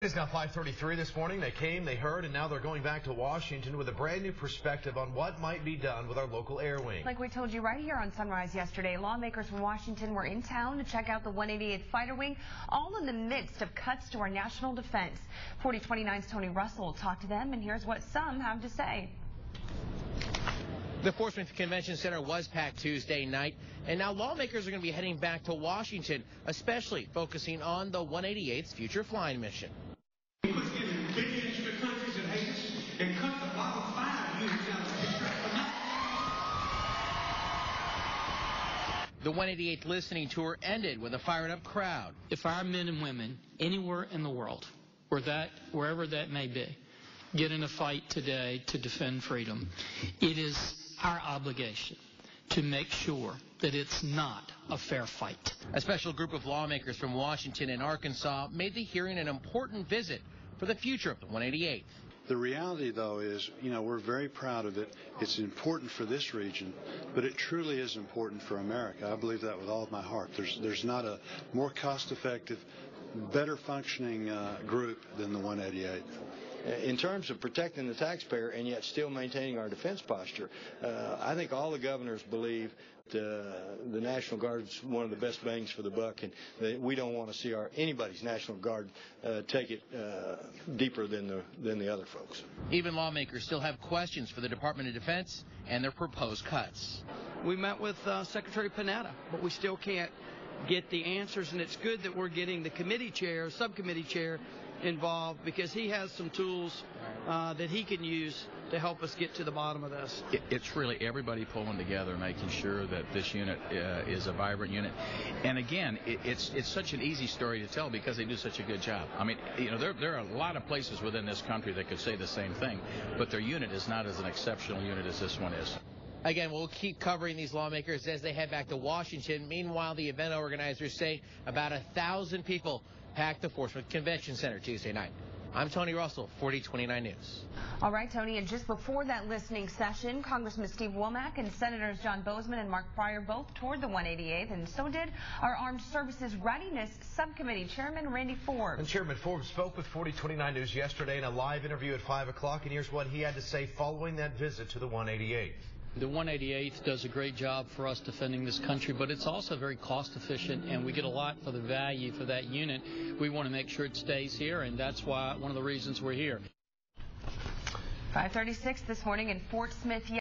It's now 5:33 this morning. They came, they heard, and now they're going back to Washington with a brand new perspective on what might be done with our local air wing. Like we told you right here on Sunrise yesterday, lawmakers from Washington were in town to check out the 188th Fighter Wing, all in the midst of cuts to our national defense. 4029's Tony Russell will talk to them, and here's what some have to say. The Portsmouth Convention Center was packed Tuesday night, and now lawmakers are going to be heading back to Washington, especially focusing on the 188th's future flying mission. We must give billions to countries that hate us and cut the bottom 5 units out of the The 188th listening tour ended with a fired-up crowd. If our men and women anywhere in the world, wherever that may be, get in a fight today to defend freedom, it is our obligation to make sure that it's not a fair fight. A special group of lawmakers from Washington and Arkansas made the hearing an important visit for the future of the 188th. The reality, though, is, we're very proud of it. It's important for this region, but it truly is important for America. I believe that with all of my heart. There's not a more cost-effective, better functioning group than the 188th. In terms of protecting the taxpayer and yet still maintaining our defense posture, I think all the governors believe the National Guard is one of the best bangs for the buck, and we don't want to see anybody's National Guard take it deeper than the other folks. Even lawmakers still have questions for the Department of Defense and their proposed cuts. We met with Secretary Panetta, but we still can't get the answers, and it's good that we're getting the subcommittee chair involved, because he has some tools that he can use to help us get to the bottom of this. It's really everybody pulling together, making sure that this unit is a vibrant unit. And again, it's such an easy story to tell because they do such a good job. I mean, there are a lot of places within this country that could say the same thing, but their unit is not as an exceptional unit as this one is. Again, we'll keep covering these lawmakers as they head back to Washington. Meanwhile, the event organizers say about 1,000 people packed the Portsmouth Convention Center Tuesday night. I'm Tony Russell, 4029 News. All right, Tony, and just before that listening session, Congressman Steve Womack and Senators John Boozman and Mark Pryor both toured the 188th, and so did our Armed Services Readiness Subcommittee Chairman Randy Forbes. And Chairman Forbes spoke with 4029 News yesterday in a live interview at 5 o'clock, and here's what he had to say following that visit to the 188th. The 188th does a great job for us defending this country, but it's also very cost efficient, and we get a lot for the value for that unit. We want to make sure it stays here, and that's why one of the reasons we're here. 5:36 this morning in Fort Smith.